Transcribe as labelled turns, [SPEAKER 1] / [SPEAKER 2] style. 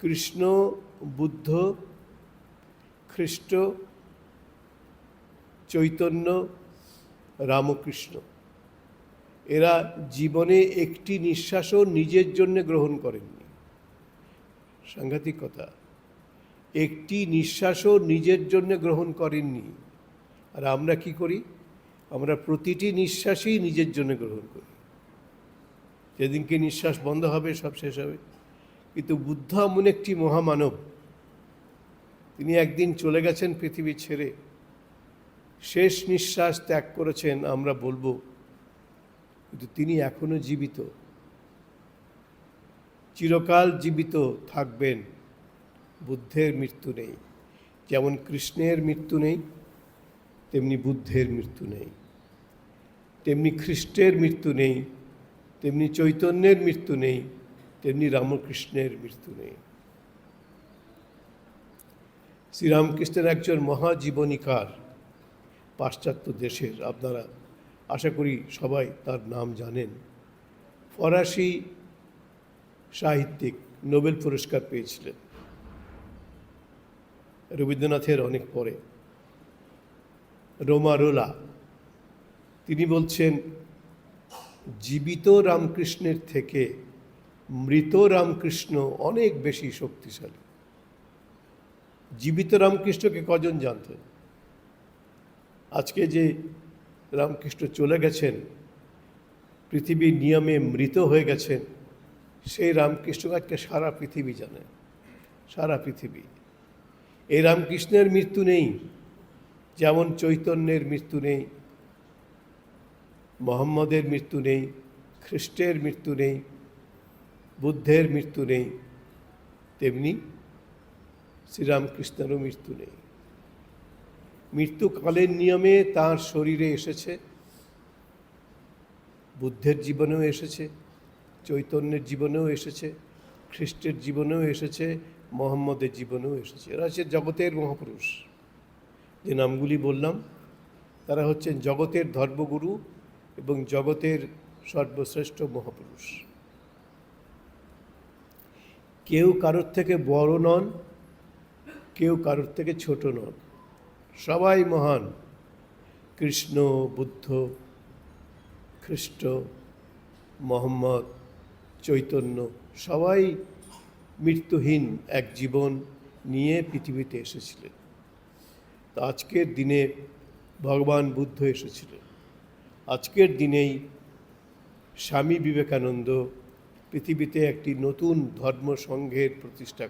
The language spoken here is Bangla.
[SPEAKER 1] কৃষ্ণ, বুদ্ধ, খ্রিস্ট, চৈতন্য, রামকৃষ্ণ এরা জীবনে একটি নিঃশ্বাসও নিজের জন্য গ্রহণ করেননি। সাংঘাতিক কথা, একটি নিঃশ্বাসও নিজের জন্য গ্রহণ করেননি। আর আমরা কি করি? আমরা প্রতিটি নিঃশ্বাসই নিজের জন্য গ্রহণ করি। যেদিনকে নিঃশ্বাস বন্ধ হবে সব শেষ হবে। কিন্তু বুদ্ধ এমন একটি মহামানব, তিনি একদিন চলে গেছেন পৃথিবী ছেড়ে, শেষ নিঃশ্বাস ত্যাগ করেছেন আমরা বলবো, কিন্তু তিনি এখনো জীবিত, চিরকাল জীবিত থাকবেন। বুদ্ধের মৃত্যু নেই। যেমন কৃষ্ণের মৃত্যু নেই, তেমনি বুদ্ধের মৃত্যু নেই, তেমনি খ্রিস্টের মৃত্যু নেই, তেমনি চৈতন্যের মৃত্যু নেই, তেমনি রামকৃষ্ণের মৃত্যু নেই। শ্রীরামকৃষ্ণের একজন মহাজীবনীকার, পাশ্চাত্য দেশের, আপনারা আশা করি সবাই তার নাম জানেন। ফরাসি সাহিত্যিক, নোবেল পুরস্কার পেয়েছিলেন রবীন্দ্রনাথের অনেক পরে। রোমারোলা, তিনি বলছেন, জীবিত রামকৃষ্ণের থেকে মৃত রামকৃষ্ণ অনেক বেশি শক্তিশালী। জীবিত রামকৃষ্ণকে কজন জানত? আজকে যে রামকৃষ্ণ চলে গেছেন, পৃথিবীর নিয়মে মৃত হয়ে গেছেন, সেই রামকৃষ্ণ আজকে সারা পৃথিবী জানে, সারা পৃথিবী। এই রামকৃষ্ণের মৃত্যু নেই, যেমন চৈতন্যের মৃত্যু নেই, মোহাম্মদের মৃত্যু নেই, খ্রিস্টের মৃত্যু নেই, বুদ্ধের মৃত্যু নেই, তেমনি শ্রীরামকৃষ্ণেরও মৃত্যু নেই। মৃত্যুকালের নিয়মে তাঁর শরীরে এসেছে, বুদ্ধের জীবনেও এসেছে, চৈতন্যের জীবনেও এসেছে, খ্রিস্টের জীবনেও এসেছে, মোহাম্মদের জীবনেও এসেছে। এরা হচ্ছে জগতের মহাপুরুষ। যে নামগুলি বললাম, তারা হচ্ছেন জগতের ধর্মগুরু এবং জগতের সর্বশ্রেষ্ঠ মহাপুরুষ। কেউ কারোর থেকে বড় নন, কেউ কারোর থেকে ছোট নন, সবাই মহান। কৃষ্ণ, বুদ্ধ, খ্রিস্ট, মোহাম্মদ, চৈতন্য সবাই মৃত্যুহীন এক জীবন নিয়ে পৃথিবীতে এসেছিলেন। তো আজকের দিনে ভগবান বুদ্ধ এসেছিলেন। আজকের দিনেই স্বামী বিবেকানন্দ পৃথিবীতে একটি নতুন ধর্মসংঘের প্রতিষ্ঠা